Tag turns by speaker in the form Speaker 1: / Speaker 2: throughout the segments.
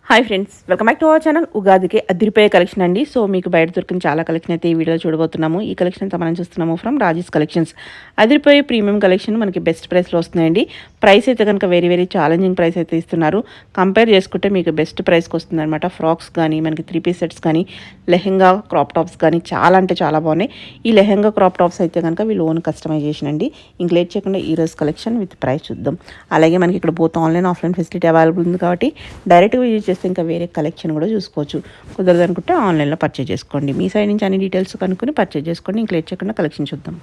Speaker 1: Hi friends, welcome back to our channel. ఉగాదికి అదిరిపోయే collection అండి. సో మీకు బయట దొరికిన చాలా కలెక్షన్ అయితే ఈ వీడియోలో చూడబోతున్నాము. ఈ కలెక్షన్ అంతా మనం చూస్తున్నాము ఫ్రమ్ రాజేష్ కలెక్షన్స్. అదిరిపోయే ప్రీమియం కలెక్షన్ మనకి బెస్ట్ ప్రైస్లో వస్తున్నాయండి. ప్రైస్ అయితే కనుక వెరీ ఛాలెంజింగ్ ప్రైస్ అయితే ఇస్తున్నారు. కంపేర్ చేసుకుంటే మీకు బెస్ట్ ప్రైస్కి వస్తుంది అనమాట. ఫ్రాక్స్ కానీ మనకి 3 పీస్ సెట్స్ కానీ లెహెంగా క్రాప్ టాప్స్ కానీ చాలా అంటే చాలా బాగున్నాయి. ఈ లెహెంగా క్రాప్ టాప్స్ అయితే కనుక వీళ్ళు ఓన్ కస్టమైజేషన్ అండి. ఇంక లేట్ చేయకుండా ఈ రోజు కలెక్షన్ విత్ ప్రైస్ చూద్దాం. అలాగే మనకి ఇక్కడ both online offline facility available ఉంది కాబట్టి డైరెక్ట్గా యూజ్ చేస్తే ఇంకా వేరే కలెక్షన్ కూడా చూసుకోవచ్చు. కుదరదు అనుకుంటే ఆన్లైన్లో పర్చేజ్ చేసుకోండి. మీ సైడ్ నుంచి అన్ని డీటెయిల్స్ కనుక్కొని పర్చేజ్ చేసుకోండి. ఇంక లేట్ చేయకుండా కలెక్షన్ చూద్దాం.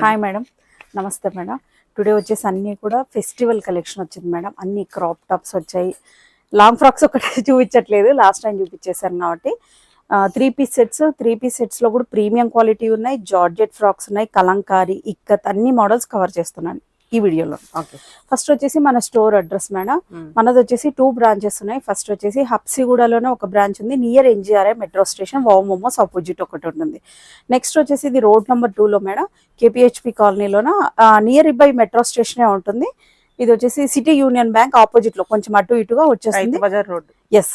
Speaker 2: హాయ్ మేడం, నమస్తే మేడం. టుడే వచ్చేసి అన్నీ కూడా ఫెస్టివల్ కలెక్షన్ వచ్చింది మేడం. అన్ని క్రాప్ టాప్స్ వచ్చాయి. లాంగ్ ఫ్రాక్స్ ఒకటి చూపించట్లేదు, లాస్ట్ టైం చూపించేశాను కాబట్టి 3 పీస్ సెట్స్. 3 పీస్ సెట్స్లో కూడా ప్రీమియం క్వాలిటీ ఉన్నాయి, జార్జెట్ ఫ్రాక్స్ ఉన్నాయి, కలంకారీ, ఇక్కత్ అన్ని మోడల్స్ కవర్ చేస్తున్నాను ఈ వీడియోలో. ఫస్ట్ వచ్చేసి మన స్టోర్ అడ్రస్ మేడం. మనది వచ్చేసి 2 బ్రాంచెస్ ఉన్నాయి. ఫస్ట్ వచ్చేసి హబ్సిగూడలోనే ఒక బ్రాంచ్ ఉంది, near NGRI metro station wow momos opposite ఒకటి ఉంటుంది. నెక్స్ట్ వచ్చేసి ఇది రోడ్ నెంబర్ 2లో మేడం, కేపీహెచ్పి కాలనీలోన నియర్ బై మెట్రో స్టేషనే ఉంటుంది. ఇది వచ్చేసి సిటీ యూనియన్ బ్యాంక్ ఆపోజిట్ లో కొంచెం అటు ఇటుగా వచ్చేస్తుంది
Speaker 1: బజార్ రోడ్.
Speaker 2: ఎస్.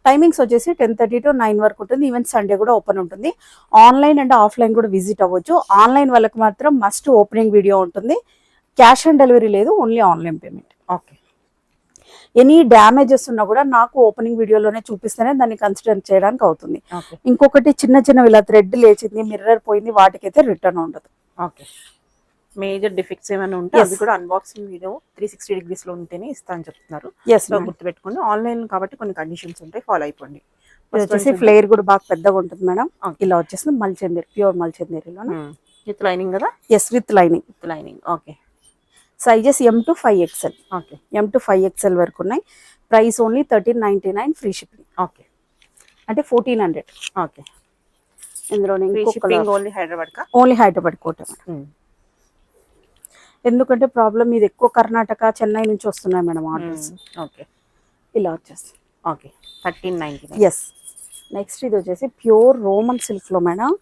Speaker 2: టైమింగ్స్ వచ్చేసి 10:30 to 9 వరకు ఉంటుంది. ఈవెన్ సండే కూడా ఓపెన్ ఉంటుంది. ఆన్లైన్ అండ్ ఆఫ్లైన్ కూడా విజిట్ అవ్వచ్చు. ఆన్లైన్ వాళ్ళకి మాత్రం మస్ట్ ఓపెనింగ్ వీడియో ఉంటుంది. క్యాష్ ఆన్ డెలివరీ లేదు, only online payment.
Speaker 1: Okay.
Speaker 2: Any damages ఉన్నా కూడా నాకు ఓపెనింగ్ వీడియోలోనే చూపిస్తేనే దాన్ని కన్సిడర్ చేయడానికి అవుతుంది. ఇంకొకటి చిన్న ఇలా థ్రెడ్ లేచింది, మిర్రర్ పోయింది, వాటికైతే రిటర్న్ ఉండదు.
Speaker 1: ఓకే. మేజర్ డిఫెక్ట్స్ ఏమైనా ఉంటే అది కూడా అన్బాక్సింగ్ వీడియో 360 degrees లో ఉంటేనే ఇస్తా అని చెప్తున్నారు. గుర్తుపెట్టుకోండి. ఆన్లైన్ కాబట్టి కొన్ని కండిషన్స్ ఉంటాయి, ఫాలో అయిపోండి.
Speaker 2: వచ్చేసి ఫ్లేర్ కూడా బాగా పెద్దగా ఉంటుంది మేడం. ఇలా వచ్చేసి మల్చందేరి, ప్యూర్ మల్చందేరిలో
Speaker 1: విత్ లైనింగ్ కదా.
Speaker 2: Yes, with lining.
Speaker 1: Okay.
Speaker 2: Sizes M to 5XL.
Speaker 1: Okay.
Speaker 2: M to 5XL వరకు ఉన్నాయి. Price only 1399, free shipping.
Speaker 1: Okay.
Speaker 2: అంటే 1400.
Speaker 1: ఓకే.
Speaker 2: ఇందులో
Speaker 1: ఓన్లీ
Speaker 2: హైదరాబాద్ కోట. ఎందుకంటే ప్రాబ్లం ఇది ఎక్కువ కర్ణాటక, చెన్నై నుంచి వస్తున్నాయి మేడం ఆర్డర్స్.
Speaker 1: ఓకే.
Speaker 2: ఇలా వచ్చేసి
Speaker 1: ఓకే 1399.
Speaker 2: ఎస్. నెక్స్ట్ ఇది వచ్చేసి ప్యూర్ రోమన్ సిల్క్ లో మేడం.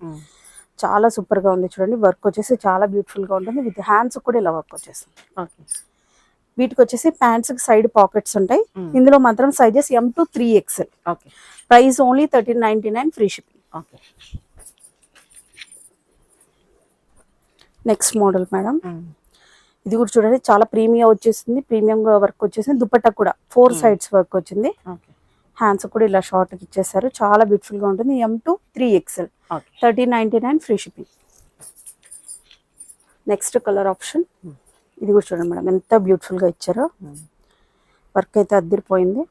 Speaker 2: చాలా సూపర్ గా ఉంది చూడండి. వర్క్ వచ్చేసి చాలా బ్యూటిఫుల్ గా ఉంటుంది. విత్ హ్యాండ్స్ కూడా ఇలా వర్క్ వచ్చేస్తుంది.
Speaker 1: ఓకే.
Speaker 2: వీటికి వచ్చేసి ప్యాంట్స్ కి సైడ్ పాకెట్స్ ఉంటాయి. ఇందులో మాత్రం sizes M to 3XL.
Speaker 1: Okay.
Speaker 2: Price only 1399, free shipping.
Speaker 1: Okay.
Speaker 2: Next model madam. ఇది కూడా చూడండి, చాలా ప్రీమియం వచ్చేసింది. ప్రీమియం వర్క్ వచ్చేసింది. దుపట్టా కూడా 4 sides వర్క్ వచ్చింది. హ్యాండ్స్ కూడా ఇలా షార్ట్ ఇచ్చేసారు. చాలా బ్యూటిఫుల్ గా ఉంటుంది. M to 3XL, 1399, free shipping. Next colour option ఇది కూడా చూడండి మేడం, ఎంత బ్యూటిఫుల్ గా ఇచ్చారో. వర్క్ అయితే అద్దరిపోయింది.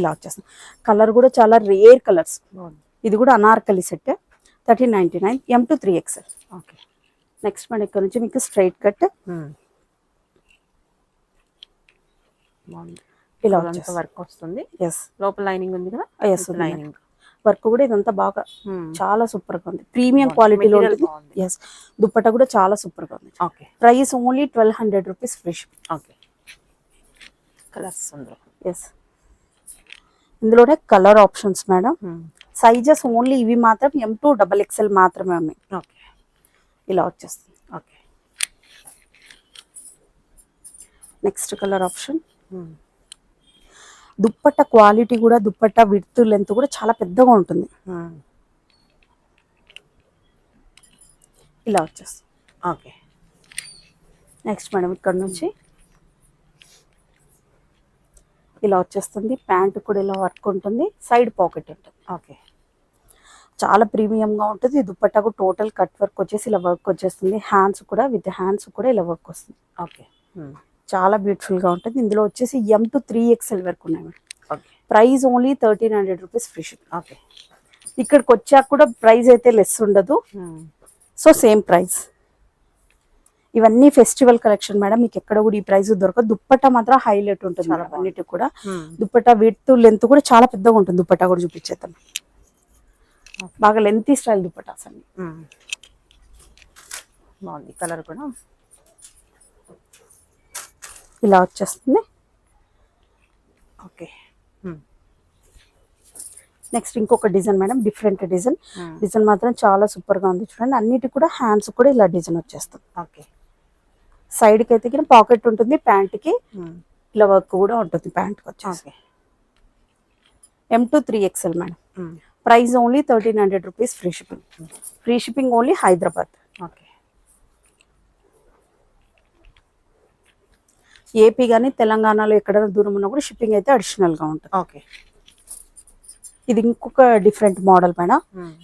Speaker 2: ఇలా వచ్చేస్తుంది. కలర్ కూడా చాలా రేర్ కలర్స్. ఇది కూడా Anarkali set, 1399, M to 3XL.
Speaker 1: Okay.
Speaker 2: Next మన ఇక్కడ నుంచి మీకు స్ట్రైట్ కట్ ఇలా
Speaker 1: వర్క్ వస్తుంది.
Speaker 2: ఎస్.
Speaker 1: లోపల లైనింగ్ ఉంది కదా.
Speaker 2: ఎస్, లైనింగ్ వర్క్ కూడా ఇదంతా బాగా చాలా సూపర్ గా ఉంది. ప్రీమియం క్వాలిటీలో ఉంటుంది. ఎస్. దుప్పట్టా కూడా చాలా సూపర్ గా ఉంది.
Speaker 1: Okay.
Speaker 2: Price only 1200 rupees, free shipping.
Speaker 1: Okay. Colours ఉంది.
Speaker 2: ఎస్. ఇందులోనే colour options madam. Sizes only ఇవి మాత్రం M to XXL మాత్రమే ఉన్నాయి.
Speaker 1: ఓకే.
Speaker 2: ఇలా వచ్చేస్తుంది.
Speaker 1: Okay.
Speaker 2: Next colour option. Dupatta quality కూడా, దుప్పట్టా విడ్త్ లెంత్ కూడా చాలా పెద్దగా ఉంటుంది. ఇలా వచ్చేస్తుంది.
Speaker 1: ఓకే.
Speaker 2: నెక్స్ట్ మేడం ఇక్కడ నుంచి ఇలా వచ్చేస్తుంది. ప్యాంట్ కూడా ఇలా వర్క్ ఉంటుంది, సైడ్ పాకెట్ ఉంటుంది.
Speaker 1: ఓకే.
Speaker 2: చాలా ప్రీమియంగా ఉంటుంది. దుప్పట్టాకు టోటల్ కట్ వర్క్ వచ్చేసి ఇలా వర్క్ వచ్చేస్తుంది. హ్యాండ్స్ కూడా విత్ హ్యాండ్స్ కూడా ఇలా వర్క్ వస్తుంది.
Speaker 1: ఓకే.
Speaker 2: చాలా బ్యూటిఫుల్ గా ఉంటుంది. ఇందులో వచ్చేసి M to 3XL వరకు ఉన్నాయి madam. Price only 1300 rupees, free shipping.
Speaker 1: Okay.
Speaker 2: ఇక్కడికి వచ్చాక కూడా ప్రైస్ అయితే లెస్ ఉండదు. So same price. ఇవన్నీ ఫెస్టివల్ కలెక్షన్ మేడం. మీకు ఎక్కడ కూడా ఈ ప్రైస్ దొరకదు. దుప్పట్టా మాత్రం హైలైట్ ఉంటుంది అన్నిటికి కూడా. దుప్పట్టా విడ్త్ లెంత్ కూడా చాలా పెద్దగా ఉంటుంది. దుప్పట్టా కూడా చూపించేద్దాం. బాగా లెంతీ స్టైల్ దుప్పటాస్ అన్ని.
Speaker 1: బాగుంది. కలర్ కూడా
Speaker 2: ఇలా వచ్చేస్తుంది.
Speaker 1: ఓకే.
Speaker 2: నెక్స్ట్ ఇంకొక డిజైన్ మేడం, డిఫరెంట్ డిజైన్ మాత్రం చాలా సూపర్ గా ఉంది చూడండి. అన్నిటి కూడా హ్యాండ్స్ కూడా ఇలా డిజైన్ వచ్చేస్తుంది.
Speaker 1: ఓకే.
Speaker 2: సైడ్ కి అయితే పాకెట్ ఉంటుంది. ప్యాంట్ కి ఇలా వర్క్ కూడా ఉంటుంది. ప్యాంట్ వచ్చేసి M2 3XL madam. Price only 1300 rupees, free shipping. Free shipping only Hyderabad.
Speaker 1: Okay.
Speaker 2: AP కానీ తెలంగాణలో ఎక్కడైనా దూరం ఉన్నా కూడా షిప్పింగ్ అయితే అడిషనల్గా ఉంటుంది.
Speaker 1: ఓకే.
Speaker 2: ఇది ఇంకొక డిఫరెంట్ మోడల్ మేడం.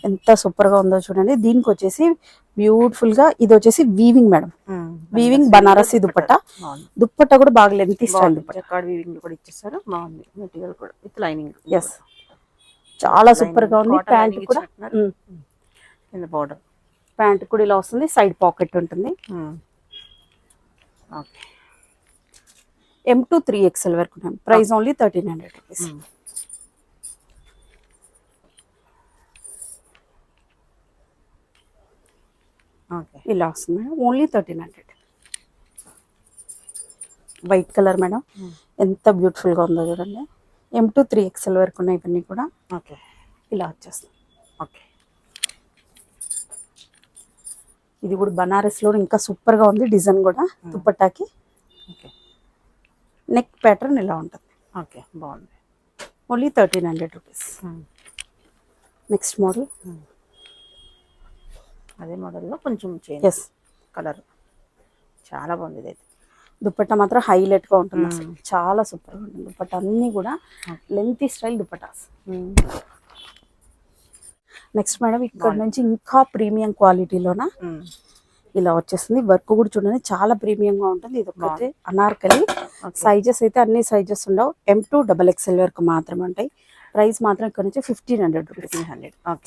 Speaker 2: ఎంత సూపర్ గా ఉందో చూడండి. దీనికి వచ్చేసి బ్యూటిఫుల్ గా ఇది వచ్చేసి weaving madam. Weaving Banarasi dupatta. Dupatta కూడా బాగా లెంత్ స్టైల్ దుప్పట్ట.
Speaker 1: వీవింగ్ కూడా ఇచ్చేసారు. బాగుంది మెటీరియల్ కూడా విత్ లైనింగ్.
Speaker 2: ఎస్, చాలా సూపర్ గా ఉంది. ప్యాంట్ కూడా
Speaker 1: కింద బోర్డర్.
Speaker 2: ప్యాంట్ కూడా ఇలా వస్తుంది, సైడ్ పాకెట్ ఉంటుంది.
Speaker 1: ఓకే.
Speaker 2: M2 3XL వరకు ప్రైస్ ఓన్లీ 1300 రూపీస్.
Speaker 1: ఓకే.
Speaker 2: ఇలా వస్తుంది madam, only 1300. White colour madam, ఎంత బ్యూటిఫుల్ గా ఉందో చూడండి. M2 3XL వరకు ఉన్నాయి ఇవన్నీ కూడా.
Speaker 1: ఓకే.
Speaker 2: ఇలా వచ్చేస్తుంది.
Speaker 1: ఓకే.
Speaker 2: ఇది కూడా బనారస్ లో ఇంకా సూపర్ గా ఉంది. డిజైన్ కూడా దుప్పట్టాకి.
Speaker 1: ఓకే.
Speaker 2: నెక్ ప్యాటర్న్ ఇలా ఉంటుంది.
Speaker 1: ఓకే, బాగుంది.
Speaker 2: Only 1300 rupees. నెక్స్ట్ మోడల్
Speaker 1: అదే మోడల్లో కొంచెం చేంజ్.
Speaker 2: ఎస్,
Speaker 1: కలర్ చాలా బాగుంది. ఇదైతే
Speaker 2: దుప్పట్టా మాత్రం హైలైట్ గా ఉంటుంది. అసలు చాలా సూపర్ గా ఉంటుంది దుప్పట్టా. అన్ని కూడా lengthy style dupattas. Next madam ఇక్కడ నుంచి ఇంకా ప్రీమియం క్వాలిటీలోన ఇలా వచ్చేస్తుంది. వర్క్ కూడా చూడండి చాలా ప్రీమియం గా ఉంటుంది. ఇది ఒకటి అనార్కలి. సైజెస్ అయితే అన్ని సైజెస్ ఉండవు. M2 XXL వరకు మాత్రమే ఉంటాయి. ప్రైస్ మాత్రం ఇక్కడ నుంచి 1500 రూపీస్.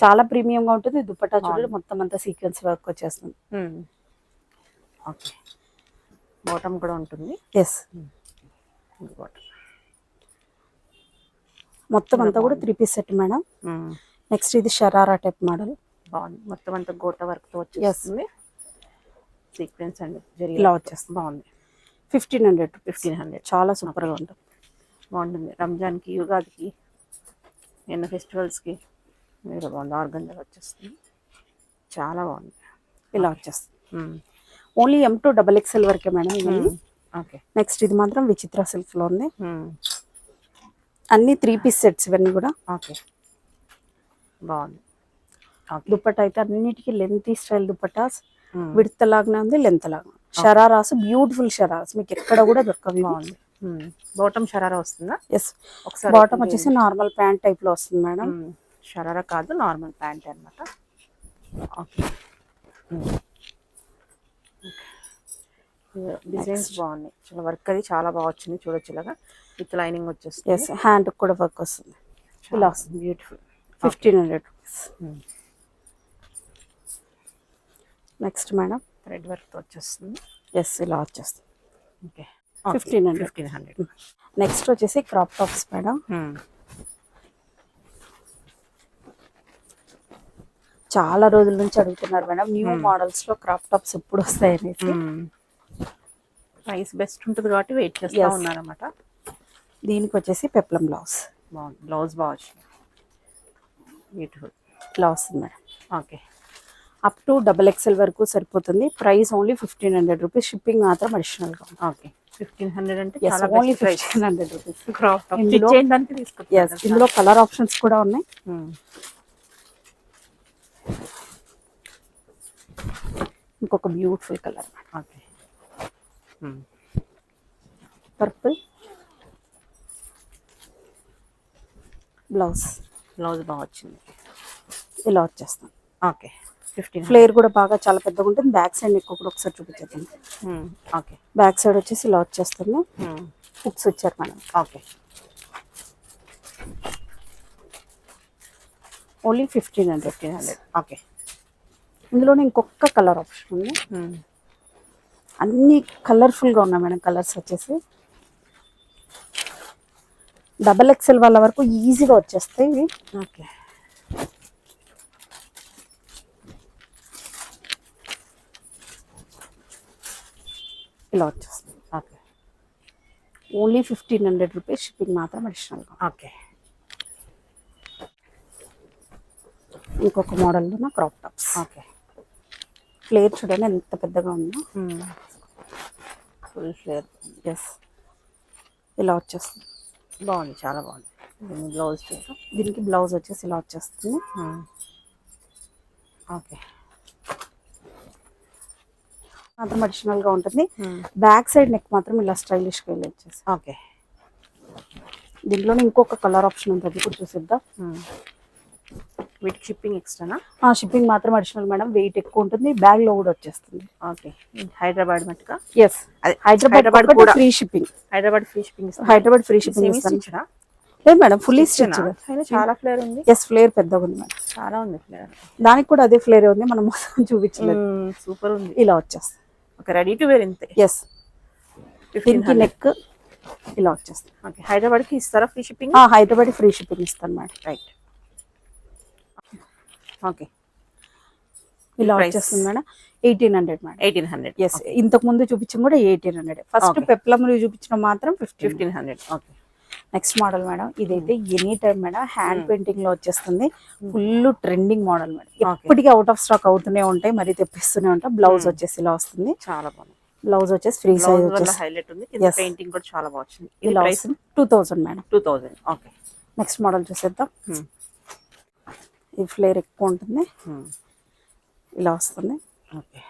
Speaker 2: చాలా ప్రీమియం గా ఉంటుంది. దుప్పట్టా చూడండి మొత్తం అంతా సీక్వెన్స్ వర్క్ వచ్చేస్తుంది.
Speaker 1: ఓకే. బాటమ్ కూడా ఉంటుంది.
Speaker 2: ఎస్, మొత్తం అంతా కూడా 3 పీస్ సెట్ మేడం. నెక్స్ట్ ఇది షరారా టైప్ మోడల్.
Speaker 1: బాగుంది. మొత్తం అంతా గోట వర్క్ తో వచ్చేస్తుంది. సీక్వెన్స్ అండ్ జరీ
Speaker 2: ఇలా వచ్చేస్తుంది.
Speaker 1: బాగుంది.
Speaker 2: 1500 రూపీస్.
Speaker 1: 1500.
Speaker 2: చాలా సూపర్ గా ఉంటుంది.
Speaker 1: బాగుంటుంది. రంజాన్కి, యుగాదికి, ఎన్నో ఫెస్టివల్స్కి మీరు బాగుంది. ఆర్గంజా వచ్చేస్తుంది. చాలా బాగుంది.
Speaker 2: ఇలా వచ్చేస్తుంది. ఓన్లీ M2 XXL వరకే మేడం ఇవన్నీ.
Speaker 1: ఓకే.
Speaker 2: నెక్స్ట్ ఇది మాత్రం విచిత్ర సిల్క్ లో ఉంది. అన్ని 3 పీస్ సెట్స్ ఇవన్నీ కూడా.
Speaker 1: ఓకే, బాగుంది.
Speaker 2: దుప్పట్టా అయితే అన్నిటికీ లెంతీ స్టైల్ దుప్పటాస్. విడత లాగానే ఉంది, లెంత్ లాగా. షరారాస్, బ్యూటిఫుల్ షరారాస్ మీకు ఎక్కడ కూడా దొరకవు.
Speaker 1: బాగుంది. బాటమ్ షరారా వస్తుందా?
Speaker 2: ఎస్, బాటమ్ వచ్చేసి నార్మల్ ప్యాంట్ టైప్ లో వస్తుంది మేడం.
Speaker 1: షరారా కాదు, నార్మల్ ప్యాంట్ అన్నమాట. ఓకే. డిజైన్స్ బాగున్నాయి. చాలా వర్క్ అది చాలా బాగా వచ్చింది. చూడొచ్చు ఇలాగా విత్ లైనింగ్ వచ్చేస్తుంది.
Speaker 2: ఎస్, హ్యాండ్ కూడా వర్క్ వస్తుంది. ఇలా వస్తుంది.
Speaker 1: Beautiful.
Speaker 2: 1500 rupees. Next madam
Speaker 1: thread work వచ్చేస్తుంది.
Speaker 2: ఎస్, ఇలా వచ్చేస్తుంది.
Speaker 1: ఓకే.
Speaker 2: 1500. నెక్స్ట్ వచ్చేసి క్రాప్ టాప్స్ మేడం. చాలా రోజుల నుంచి అడుగుతున్నారు మేడం న్యూ మోడల్స్ లో క్రాప్ టాప్స్ ఎప్పుడు వస్తాయి అనేసి.
Speaker 1: ప్రైస్ బెస్ట్ ఉంటుంది కాబట్టి వెయిట్ చేస్తూ ఉన్నారన్నమాట.
Speaker 2: దీనికి వచ్చేసి పెప్లం బ్లౌజ్.
Speaker 1: బాగుంది. బ్లౌజ్ బాగా వచ్చింది. బ్యూటిఫుల్.
Speaker 2: ఇలా వస్తుంది madam.
Speaker 1: Okay.
Speaker 2: Up to XXL వరకు సరిపోతుంది. Price only 1500 rupees. షిప్పింగ్ మాత్రం అడిషనల్ గా.
Speaker 1: ఓకే. 1500 అంటే
Speaker 2: ఓన్లీ 1500 రూపీస్.
Speaker 1: క్రాప్ టాప్
Speaker 2: ఇందులో కలర్ ఆప్షన్స్ కూడా ఉన్నాయి. ఇంకొక beautiful colour.
Speaker 1: Okay.
Speaker 2: Purple blouse.
Speaker 1: Blouse బాగా వచ్చింది.
Speaker 2: ఇలా వచ్చేస్తాం.
Speaker 1: ఓకే. 15.
Speaker 2: ఫ్లేర్ కూడా బాగా చాలా పెద్దగా ఉంటుంది. బ్యాక్ సైడ్ ఎక్కువ కూడా ఒకసారి చూపించేద్దాం.
Speaker 1: ఓకే.
Speaker 2: బ్యాక్ సైడ్ వచ్చేసి ఇలా వచ్చేస్తుంది. హుక్స్ వచ్చారు మేడం.
Speaker 1: ఓకే.
Speaker 2: ఓన్లీ 1500.
Speaker 1: ఓకే.
Speaker 2: ఇందులోనే ఇంకొక కలర్ ఆప్షన్ ఉంది. అన్ని కలర్ఫుల్ గా ఉన్నాయి మేడం. కలర్స్ వచ్చేసి XXL వాళ్ళ వరకు ఈజీగా వచ్చేస్తాయి ఇవి.
Speaker 1: ఓకే.
Speaker 2: ఇలా వచ్చేస్తుంది.
Speaker 1: ఓకే.
Speaker 2: Only 1500 rupees. షిప్పింగ్ మాత్రం అడిషనల్ గా.
Speaker 1: ఓకే.
Speaker 2: ఇంకొక మోడల్లో క్రాప్ టాప్స్.
Speaker 1: ఓకే.
Speaker 2: ఫ్లేర్ చూడండి ఎంత పెద్దగా ఉందో.
Speaker 1: Full flare.
Speaker 2: ఎస్, ఇలా వచ్చేస్తుంది.
Speaker 1: బాగుంది. చాలా బాగుంది. బ్లౌజ్ చూద్దాం.
Speaker 2: దీనికి బ్లౌజ్ వచ్చేసి ఇలా వచ్చేస్తుంది.
Speaker 1: ఓకే,
Speaker 2: మాత్రం అడిషనల్ గా ఉంటుంది. బ్యాక్ సైడ్ నెక్ మాత్రం ఇలా స్టైలిష్ గా ఇలా వచ్చేసి.
Speaker 1: ఓకే,
Speaker 2: దీంట్లోనే ఇంకొక కలర్ ఆప్షన్ ఉంటుంది, అది కూడా చూసిద్దాం.
Speaker 1: వీటికి షిప్పింగ్ ఎక్స్ట్రానా?
Speaker 2: షిప్పింగ్ మాత్రం అడిషనల్ మేడం, వెయిట్ ఎక్కువ ఉంటుంది, బ్యాగ్ లో కూడా వచ్చేస్తుంది.
Speaker 1: ఓకే, హైదరాబాద్ మట్టుగా?
Speaker 2: ఎస్, హైదరాబాద్ కూడా free shipping.
Speaker 1: Hyderabad free shipping.
Speaker 2: Hyderabad free shipping ఇస్తాను. లేదు మేడం, ఫుల్లీ స్టిచ్.
Speaker 1: చాలా ఫ్లేర్ ఉంది.
Speaker 2: ఎస్, ఫ్లేర్ పెద్దగా ఉంది మేడం,
Speaker 1: చాలా ఉంది ఫ్లేర్.
Speaker 2: దానికి కూడా అదే ఫ్లేర్ ఉంది, మనం మొత్తం చూపించలేదు.
Speaker 1: సూపర్ ఉంది.
Speaker 2: ఇలా వచ్చేస్తుంది.
Speaker 1: ఓకే, రెడీ టు వేర్ ఇంతే.
Speaker 2: ఎస్, దీనికి నెక్ ఇలా వచ్చేస్తుంది.
Speaker 1: ఓకే, హైదరాబాద్కి ఇస్తారా free shipping?
Speaker 2: Hyderabad free shipping ఇస్తాను మేడం.
Speaker 1: రైట్. ఓకే,
Speaker 2: ఇలా వచ్చేస్తుంది మేడం. 1800 మేడం.
Speaker 1: 1800.
Speaker 2: ఎస్, ఇంతకు ముందు చూపించడం కూడా 1800. ఫస్ట్ పెప్లమ్ చూపించడం మాత్రం
Speaker 1: 1500. ఓకే,
Speaker 2: నెక్స్ట్ మోడల్ మేడం, ఇదైతే any time madam hand painting లో వచ్చేస్తుంది. ఫుల్ ట్రెండింగ్ మోడల్ మేడం, ఎప్పటికీ అవుట్ ఆఫ్ స్టాక్ అవుతూనే ఉంటాయి, మరి తెప్పిస్తూనే ఉంటాయి. బ్లౌజ్ వచ్చేసి ఇలా వస్తుంది.
Speaker 1: చాలా బాగుంది.
Speaker 2: బ్లౌజ్ వచ్చేసి ఫ్రీ సైజ్ వచ్చేసి
Speaker 1: హైలైట్ ఉంది. పెయింటింగ్ కూడా చాలా బాగుంది.
Speaker 2: ఇలా వస్తుంది. 2000 మేడం.
Speaker 1: 2000. ఓకే,
Speaker 2: నెక్స్ట్ మోడల్ చూసేద్దాం. ఈ ఫ్లేర్ ఎక్కువ ఉంటుంది, ఇలా వస్తుంది.
Speaker 1: ఓకే,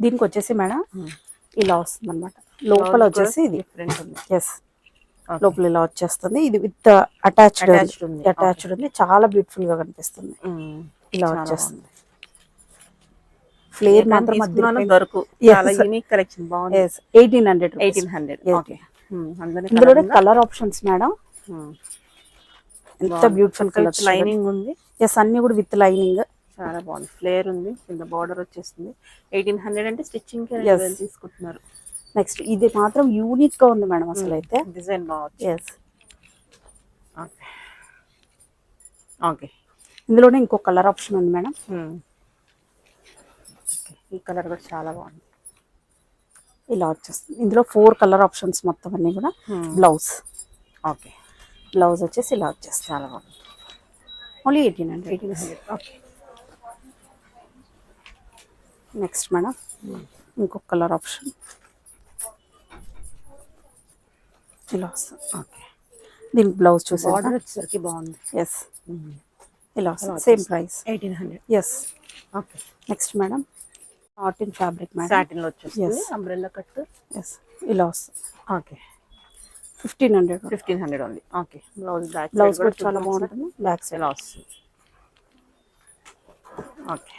Speaker 2: దీనికి వచ్చేసి మేడం ఇలా వస్తుంది అనమాట. లోపల వచ్చేసి ఇది
Speaker 1: డిఫరెంట్ ఉంది.
Speaker 2: ఎస్, లోపల ఇలా వచ్చేస్తుంది. ఇది విత్ అటాచ్డ్ ఉంది. చాలా బ్యూటిఫుల్ గా కనిపిస్తుంది. ఇలా వచ్చేస్తుంది. ఫ్లేర్ మాత్రం
Speaker 1: దొరకు. చాలా యూనిక్ కలెక్షన్, బాగుంది.
Speaker 2: 1800.
Speaker 1: 1800. ఓకే,
Speaker 2: ఇందులో కలర్ ఆప్షన్స్ మేడం, ఎంత బ్యూటిఫుల్ కలర్.
Speaker 1: లైనింగ్ ఉంది.
Speaker 2: ఎస్, అన్ని కూడా విత్ లైనింగ్.
Speaker 1: చాలా బాగుంది. ఫ్లేర్ ఉంది, కింద బార్డర్ వచ్చేస్తుంది. 1800 అంటే స్టిచ్చింగ్ తీసుకుంటున్నారు.
Speaker 2: నెక్స్ట్ ఇది మాత్రం యూనిక్ గా ఉంది మేడం, అసలు అయితే
Speaker 1: డిజైన్ బాగుంది.
Speaker 2: ఎస్,
Speaker 1: ఓకే, ఓకే,
Speaker 2: ఇందులోనే ఇంకో కలర్ ఆప్షన్ ఉంది మేడం.
Speaker 1: ఈ కలర్ కూడా చాలా బాగుంది.
Speaker 2: ఇలా వచ్చేస్తుంది. ఇందులో 4 కలర్ ఆప్షన్స్ మొత్తం అన్ని కూడా. బ్లౌజ్.
Speaker 1: ఓకే,
Speaker 2: బ్లౌజ్ వచ్చేసి ఇలా వచ్చేస్తుంది.
Speaker 1: చాలా బాగుంది.
Speaker 2: ఓన్లీ 1800.
Speaker 1: ఓకే,
Speaker 2: నెక్స్ట్ మేడం ఇంకొక కలర్ ఆప్షన్ ఇలా వస్తుంది.
Speaker 1: ఓకే,
Speaker 2: దీనికి బ్లౌజ్ చూసి
Speaker 1: బార్డర్ వచ్చేసరికి బాగుంది.
Speaker 2: ఎస్, ఇలా వస్తుంది. Same price
Speaker 1: 1800.
Speaker 2: Yes.
Speaker 1: Okay,
Speaker 2: next madam cotton fabric madam,
Speaker 1: satin లో వచ్చేస్తుంది. Umbrella cut.
Speaker 2: ఎస్, ఇలా వస్తుంది.
Speaker 1: ఓకే,
Speaker 2: 1500.
Speaker 1: 1500 ఉంది. ఓకే, బ్లౌజ్ బ్యాక్
Speaker 2: బ్లౌజ్ కూడా చాలా బాగుంటుంది. బ్యాక్ సైడ్
Speaker 1: ఇలా వస్తుంది. ఓకే,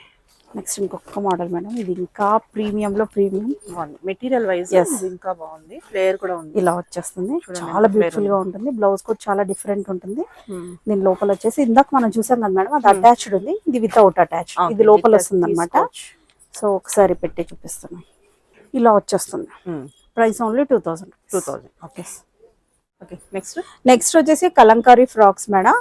Speaker 2: నెక్స్ట్ ఇంకొక మోడల్ మేడం, ఇది ఇంకా ప్రీమియం లో ప్రీమియం.
Speaker 1: బాగుంది. మెటీరియల్ వైజ్ ఇంకా బాగుంది. ఫ్లేర్ కూడా ఉంది.
Speaker 2: ఇలా వచ్చేస్తుంది. చాలా బ్యూటిఫుల్ గా ఉంటుంది. బ్లౌజ్ కూడా చాలా డిఫరెంట్ ఉంటుంది. దీని లోపల వచ్చేసి ఇందాక మనం చూసాం కదా మేడం, అది అటాచ్డ్ ఉంది. ఇది వితౌట్ అటాచ్. ఇది లోపల వస్తుంది అనమాట. సో ఒకసారి పెట్టి చూపిస్తున్నాం. ఇలా వచ్చేస్తుంది. Price only 2000.
Speaker 1: 2000.
Speaker 2: Okay,
Speaker 1: okay,
Speaker 2: next వచ్చేసి కలంకారీ ఫ్రాక్స్ మేడం.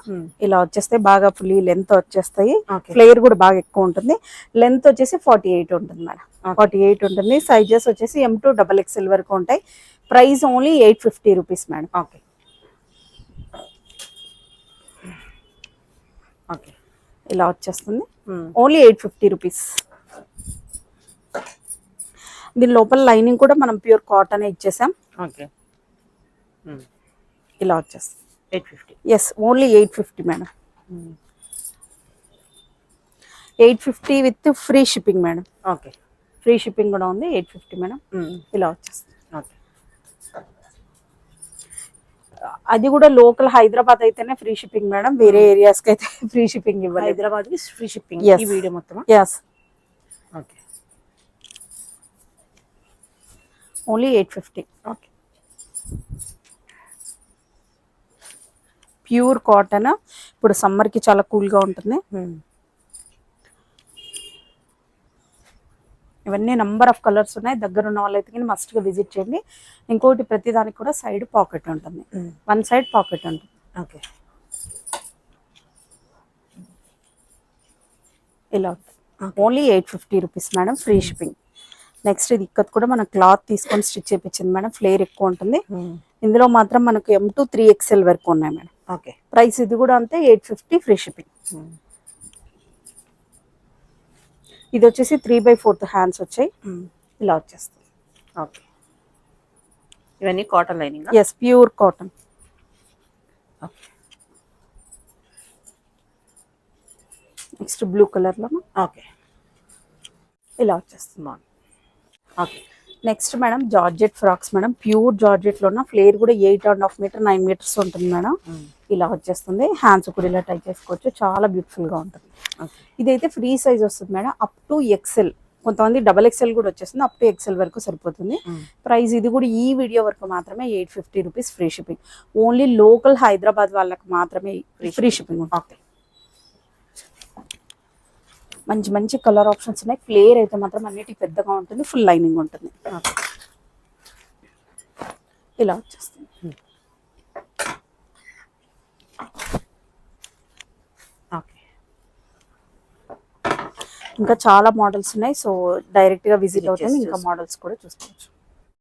Speaker 2: ఇలా వచ్చేస్తాయి, బాగా ఫుల్ లెంత్ వచ్చేస్తాయి.
Speaker 1: Okay.
Speaker 2: ఫ్లేర్ కూడా బాగా ఎక్కువ ఉంటుంది. లెంత్ వచ్చేసి 48 ఉంటుంది మేడం. 48 ఉంటుంది. సైజెస్ వచ్చేసి M2 XXL వరకు ఉంటాయి. Price only 850 rupees madam.
Speaker 1: Okay, okay,
Speaker 2: ఇలా వచ్చేస్తుంది. Only 850 rupees. దీని లోపల లైనింగ్ కూడా మనం ప్యూర్ కాటన్ ఇచ్చేసాం.
Speaker 1: ఓకే,
Speaker 2: ఇలా వచ్చేస్తుంది.
Speaker 1: 850.
Speaker 2: Yes, only 850 madam. 850 with free shipping madam.
Speaker 1: Okay,
Speaker 2: free shipping కూడా ఉంది. 850 మేడం. ఇలా వచ్చేస్తుంది.
Speaker 1: ఓకే,
Speaker 2: అది కూడా లోకల్ హైదరాబాద్ అయితేనే ఫ్రీ షిప్పింగ్ మేడం. వేరే ఏరియాస్ కి అయితే ఫ్రీ షిప్పింగ్ ఇవ్వాలి.
Speaker 1: హైదరాబాద్ కి ఫ్రీ షిప్పింగ్. ఈ వీడియో మొత్తం.
Speaker 2: Yes,
Speaker 1: okay,
Speaker 2: only 850.
Speaker 1: Okay,
Speaker 2: pure cotton. ఇప్పుడు సమ్మర్ కి చాలా కూల్ గా ఉంటుంది. ఇవన్నీ నంబర్ ఆఫ్ కలర్స్ ఉన్నాయి. దగ్గర ఉన్న వాళ్ళైతే కానీ మస్ట్ గా విజిట్ చేయండి. ఇంకోటి ప్రతి దానికి కూడా సైడ్ పాకెట్ ఉంటుంది. వన్ సైడ్ పాకెట్ ఉంటుంది.
Speaker 1: ఓకే,
Speaker 2: ఇలా only 850 rupees madam. Free shipping. Next ఇది ఇక్కత్ కూడా మన క్లాత్ తీసుకొని స్టిచ్ చేయించింది మేడం. ఫ్లేర్ ఎక్కువ ఉంటుంది. ఇందులో మాత్రం మనకు M2 3XL వరకు ఉన్నాయి మేడం.
Speaker 1: ఓకే,
Speaker 2: ప్రైస్ ఇది కూడా అంతే 850 ఫ్రీ షిప్పింగ్. ఇది వచ్చేసి 3/4 హ్యాండ్స్ వచ్చాయి. ఇలా వచ్చేస్తుంది.
Speaker 1: ఓకే, ఇవన్నీ cotton lining.
Speaker 2: Yes, pure cotton.
Speaker 1: Okay,
Speaker 2: next blue కలర్లో
Speaker 1: ఓకే.
Speaker 2: ఇలా వచ్చేస్తుంది.
Speaker 1: Okay.
Speaker 2: Next madam georgette frocks madam, pure జార్జెట్లోన ఫ్లేర్ కూడా 8.5 మీటర్ 9 మీటర్స్ ఉంటుంది మేడం. ఇలా వచ్చేస్తుంది. హ్యాండ్స్ కూడా ఇలా టై చేసుకోవచ్చు, చాలా బ్యూటిఫుల్గా ఉంటుంది. ఇదైతే ఫ్రీ సైజ్ వస్తుంది మేడం, అప్ టు ఎక్సెల్, కొంతమంది డబల్ ఎక్సెల్ కూడా వచ్చేస్తుంది, అప్ టు ఎక్సెల్ వరకు సరిపోతుంది. ప్రైస్ ఇది కూడా ఈ వీడియో వరకు మాత్రమే 850 rupees free shipping. Only local Hyderabad వాళ్ళకి మాత్రమే ఫ్రీ షిప్పింగ్ ఉంటుంది. మంచి మంచి కలర్ ఆప్షన్స్ ఉన్నాయి. ఫ్లేర్ అయితే మాత్రం అన్నిటికీ పెద్దగా ఉంటుంది, ఫుల్ లైనింగ్ ఉంటుంది. ఇలా వచ్చేస్తుంది.
Speaker 1: ఓకే.
Speaker 2: ఇంకా చాలా మోడల్స్ ఉన్నాయి, సో డైరెక్ట్గా విజిట్ అవుతుంది, ఇంకా మోడల్స్ కూడా చూసుకోవచ్చు.